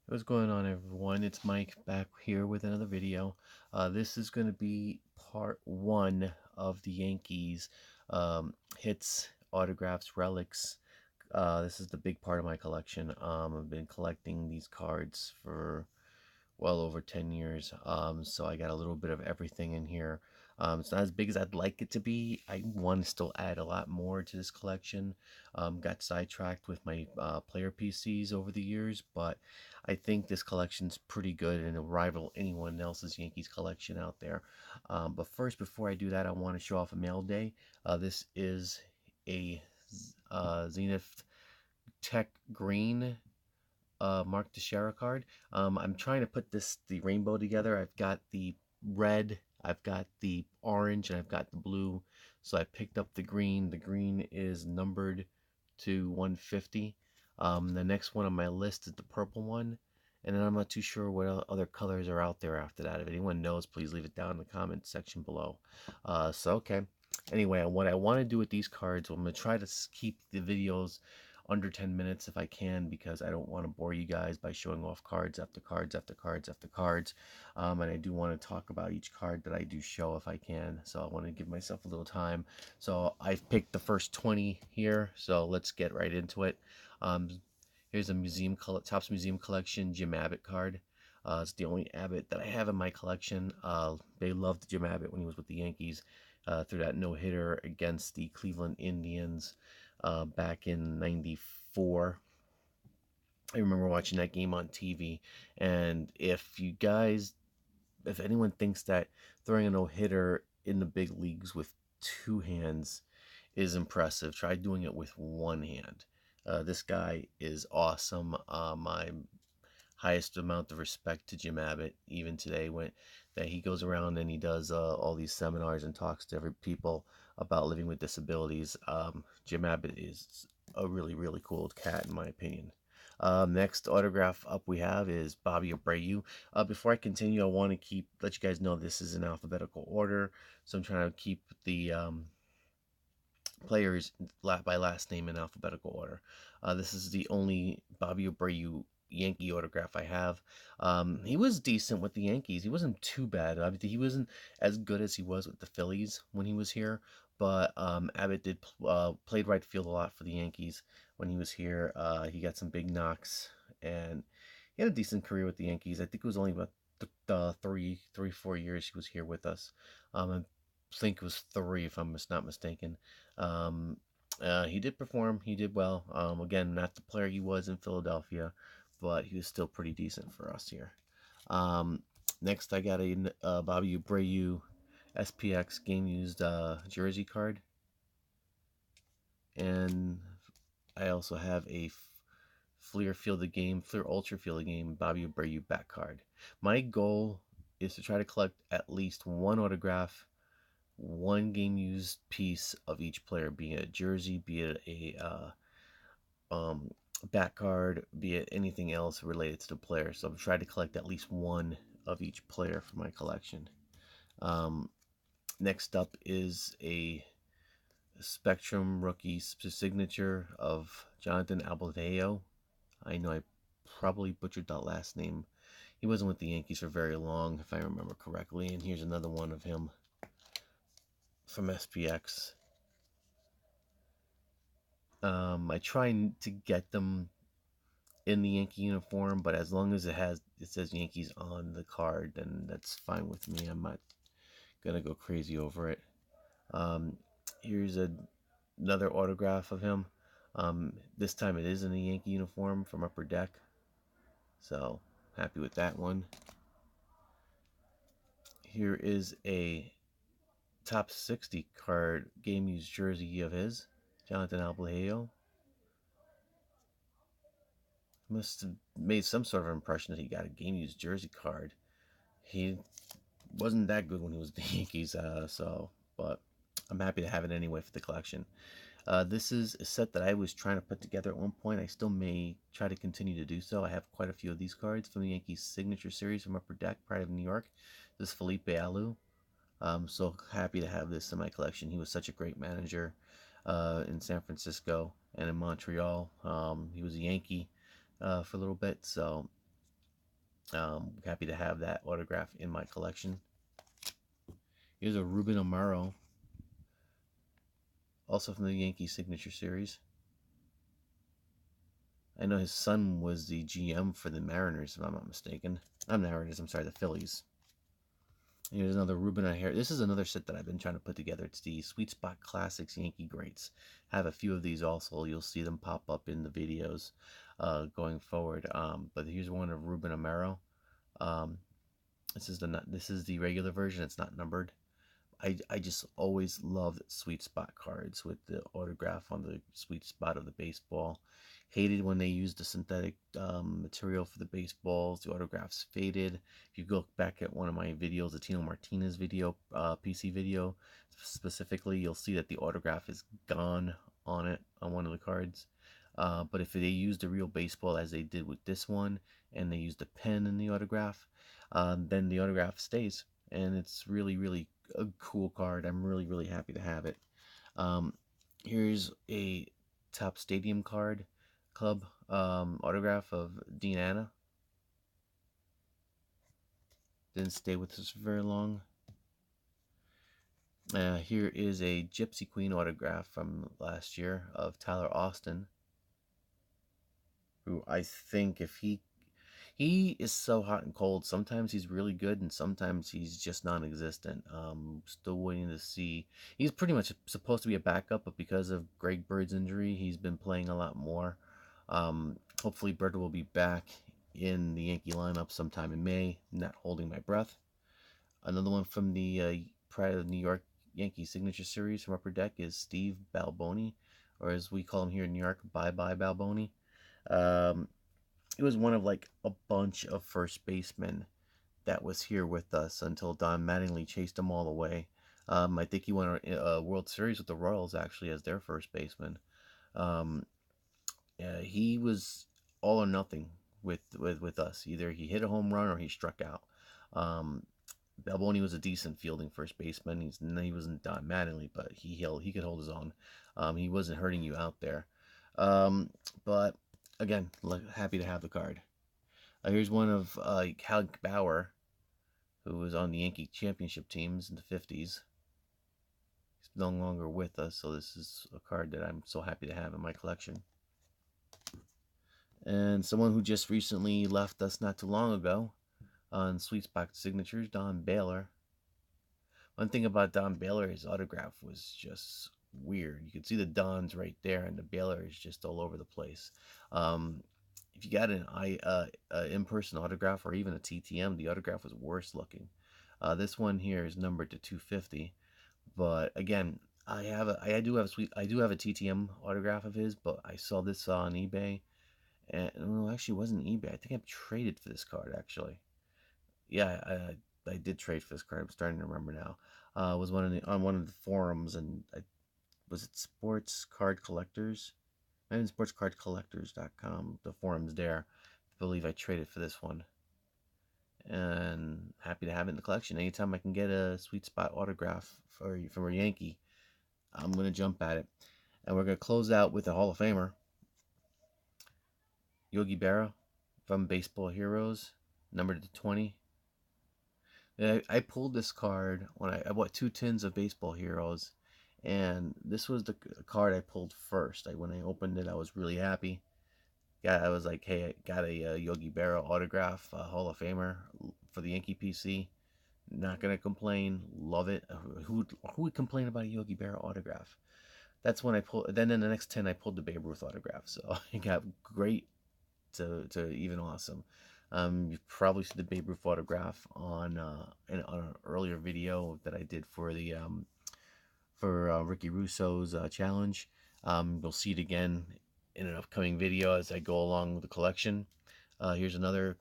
What's going on, everyone? It's Mike back here with another video. This is going to be part one of the Yankees hits, autographs, relics. This is the big part of my collection. I've been collecting these cards for well over 10 years. So I got a little bit of everything in here. It's not as big as I'd like it to be. I want to still add a lot more to this collection. Got sidetracked with my player PCs over the years, but I think this collection's pretty good and it'll rival anyone else's Yankees collection out there. But first, before I do that, I want to show off a mail day. This is a Zenith Tech Green Mark Teixeira card. I'm trying to put the rainbow together. I've got the red, I've got the orange, and I've got the blue. So I picked up the green. The green is numbered to 150. The next one on my list is the purple one. And then I'm not too sure what other colors are out there after that. If anyone knows, please leave it down in the comment section below. Okay. Anyway, what I want to do with these cards, I'm going to try to keep the videos under 10 minutes if I can, because I don't want to bore you guys by showing off cards after cards after cards after cards. And I do want to talk about each card that I do show if I can. So I want to give myself a little time. So I've picked the first 20 here. So let's get right into it. Um, Here's a Topps Museum Collection Jim Abbott card. It's the only Abbott that I have in my collection. They loved Jim Abbott when he was with the Yankees through that no-hitter against the Cleveland Indians back in '94. I remember watching that game on TV. And if anyone thinks that throwing a no-hitter in the big leagues with two hands is impressive, try doing it with one hand. This guy is awesome. My highest amount of respect to Jim Abbott, even today, when that he goes around and he does all these seminars and talks to every people about living with disabilities. Jim Abbott is a really, really cool cat, in my opinion. Next autograph up we have is Bobby Abreu. Before I continue, I want to let you guys know this is in alphabetical order, so I'm trying to keep the players by last name in alphabetical order. This is the only Bobby Abreu Yankee autograph I have. He was decent with the Yankees. He wasn't too bad. Obviously, he wasn't as good as he was with the Phillies when he was here. But Abbott did played right field a lot for the Yankees when he was here. He got some big knocks, and he had a decent career with the Yankees. I think it was only about 4 years he was here with us. I think it was three, if I'm not mistaken. Um, he did perform. He did well. Again, not the player he was in Philadelphia, but he was still pretty decent for us here. Um, Next, I got a Bobby Abreu SPX game used jersey card, and I also have a Fleer Ultra Field of Game Bobby Abreu back card. My goal is to try to collect at least one autograph, one game used piece of each player, be it a jersey, be it a back card, be it anything else related to the player. So I'm trying to collect at least one of each player for my collection. Um, Next up is a Spectrum rookie signature of Jonathan Abaldeo. I know I probably butchered that last name. He wasn't with the Yankees for very long, if I remember correctly. And here's another one of him from SPX. I try to get them in the Yankee uniform, but as long as it says Yankees on the card, then that's fine with me. I'm not gonna go crazy over it. Um, Here's another autograph of him. This time it is in a Yankee uniform from Upper Deck, so happy with that one. Here is a top 60 card game used jersey of his, Jonathan Albalayo. Must have made some sort of impression that he got a game used jersey card. He wasn't that good when he was the Yankees, but I'm happy to have it anyway for the collection. This is a set that I was trying to put together at one point. I still may try to continue to do so. I have quite a few of these cards from the Yankees Signature Series from Upper Deck, Pride of New York. This is Felipe Alou. I'm so happy to have this in my collection. He was such a great manager in San Francisco and in Montreal. He was a Yankee for a little bit, so Happy to have that autograph in my collection. Here's a Ruben Amaro, also from the Yankee Signature Series. I know his son was the GM for the Mariners, if I'm not mistaken. I'm the Mariners, I'm sorry, the Phillies. Here's another Ruben O'Hare. This is another set that I've been trying to put together. It's the Sweet Spot Classics Yankee Greats. I have a few of these also. You'll see them pop up in the videos going forward. But here's one of Ruben Amaro. Um, this is the regular version. It's not numbered. I just always loved sweet spot cards with the autograph on the sweet spot of the baseball. Hated when they used the synthetic material for the baseballs. The autographs faded. If you go back at one of my videos, the Tino Martinez video, PC video, specifically, you'll see that the autograph is gone on it, on one of the cards. But if they use the real baseball as they did with this one, and they use the pen in the autograph, then the autograph stays. And it's really, really a cool card. I'm really, really happy to have it. Um, Here's a Top Stadium card club autograph of Dean Anna. Didn't stay with us very long. Here is a Gypsy Queen autograph from last year of Tyler Austin, who I think if he is so hot and cold. Sometimes he's really good, and sometimes he's just non-existent. Still waiting to see. He's pretty much supposed to be a backup, but because of Greg Bird's injury, he's been playing a lot more. Hopefully, Bird will be back in the Yankee lineup sometime in May. Not holding my breath. Another one from the Pride of New York Yankee Signature Series from Upper Deck is Steve Balboni, or as we call him here in New York, Bye Bye Balboni. Um, it was one of like a bunch of first basemen that was here with us until Don Mattingly chased them all away. I think he won a World Series with the Royals actually as their first baseman. Um, he was all or nothing with us. Either he hit a home run or he struck out. Um, Balboni was a decent fielding first baseman. He wasn't Don Mattingly, but he could hold his own. He wasn't hurting you out there. Um, but again, happy to have the card. Here's one of Hank Bauer, who was on the Yankee championship teams in the 50s. He's no longer with us, so this is a card that I'm so happy to have in my collection. And someone who just recently left us not too long ago on Sweet Spot Signatures, Don Baylor. One thing about Don Baylor, his autograph was just weird. You can see the Dons right there, and the Baylor is just all over the place. If you got an in-person autograph or even a TTM, the autograph was worse looking. This one here is numbered to 250, but again, I do have a TTM autograph of his, but I saw this on eBay, and well, actually, it wasn't eBay. I think I traded for this card actually. Yeah, I did trade for this card. I'm starting to remember now. It was on one of the forums, and was it Sports Card Collectors? I mean, sportscardcollectors.com. The forums there. I believe I traded for this one, and happy to have it in the collection. Anytime I can get a sweet spot autograph from a Yankee, I'm gonna jump at it. And we're gonna close out with a Hall of Famer, Yogi Berra from Baseball Heroes, numbered to 20. I pulled this card when I bought 2 tins of Baseball Heroes, and this was the card I pulled first. When I opened it, I was really happy. I was like, hey, I got a Yogi Berra autograph, Hall of Famer for the Yankee PC. Not gonna complain. Love it. Who would complain about a Yogi Berra autograph? That's when I pulled. Then in the next 10, I pulled the Babe Ruth autograph. So I got great to even awesome. You've probably seen the Babe Ruth autograph on an earlier video that I did for the Ricky Russo's challenge. You'll see it again in an upcoming video as I go along with the collection. Here's another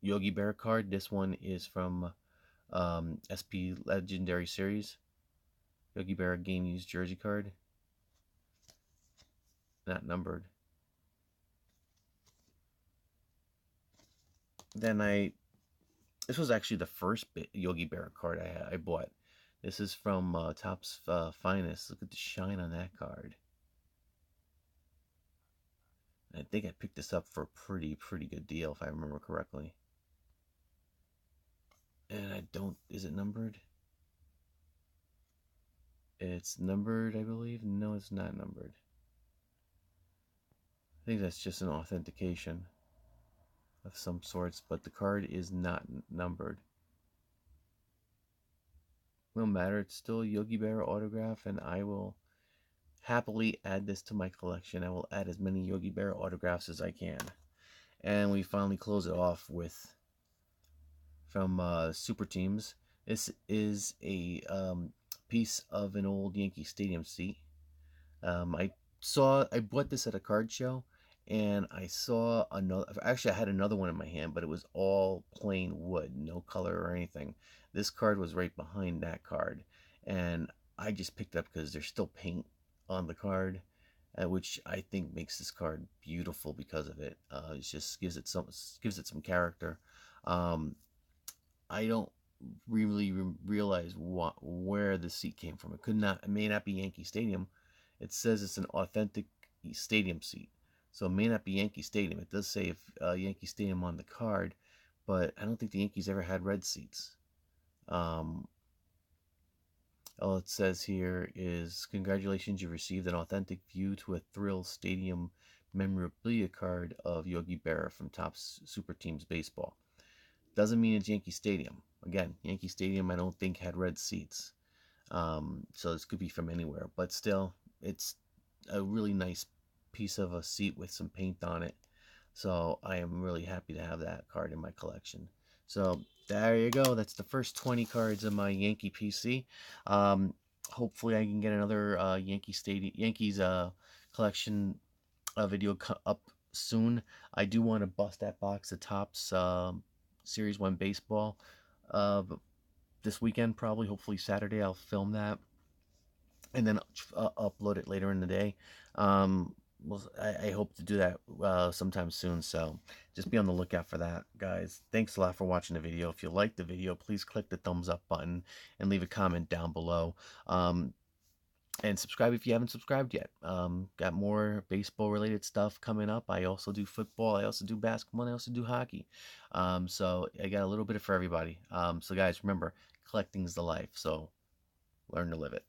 Yogi Berra card. This one is from SP Legendary Series. Yogi Berra game used jersey card. Not numbered. Then this was actually the first Yogi Berra card I bought. This is from Topps Finest. Look at the shine on that card. I think I picked this up for a pretty good deal, if I remember correctly. And I don't, is it numbered? It's numbered, I believe. No, it's not numbered. I think that's just an authentication of some sorts, but the card is not numbered. No matter, it's still a Yogi Berra autograph, and I will happily add this to my collection. I will add as many Yogi Berra autographs as I can. And we finally close it off with from Super Teams. This is a piece of an old Yankee Stadium seat. I bought this at a card show, and I saw another. Actually, I had another one in my hand, but it was all plain wood, no color or anything. This card was right behind that card, and I just picked it up because there's still paint on the card, which I think makes this card beautiful because of it. It just gives it some character. Um, I don't really realize where the seat came from. It may not be Yankee Stadium. It says it's an authentic stadium seat, so it may not be Yankee Stadium. It does say if Yankee Stadium on the card, but I don't think the Yankees ever had red seats. Um, all it says here is congratulations, you received an authentic view to a thrill stadium memorabilia card of Yogi Berra from Topps Super Teams Baseball. Doesn't mean it's Yankee Stadium. Again, Yankee Stadium I don't think had red seats. So this could be from anywhere. But still, it's a really nice piece of a seat with some paint on it. So I am really happy to have that card in my collection. So there you go. That's the first 20 cards of my Yankee PC. Um, Hopefully I can get another Yankees collection video up soon. I do want to bust that box of Topps Series 1 baseball this weekend, probably. Hopefully Saturday I'll film that and then upload it later in the day. Well, I hope to do that sometime soon, so just be on the lookout for that, guys. Thanks a lot for watching the video. If you liked the video, please click the thumbs up button and leave a comment down below. And subscribe if you haven't subscribed yet. Got more baseball related stuff coming up. I also do football. I also do basketball. And I also do hockey. So I got a little bit for everybody. So guys, remember, collecting's the life. So learn to live it.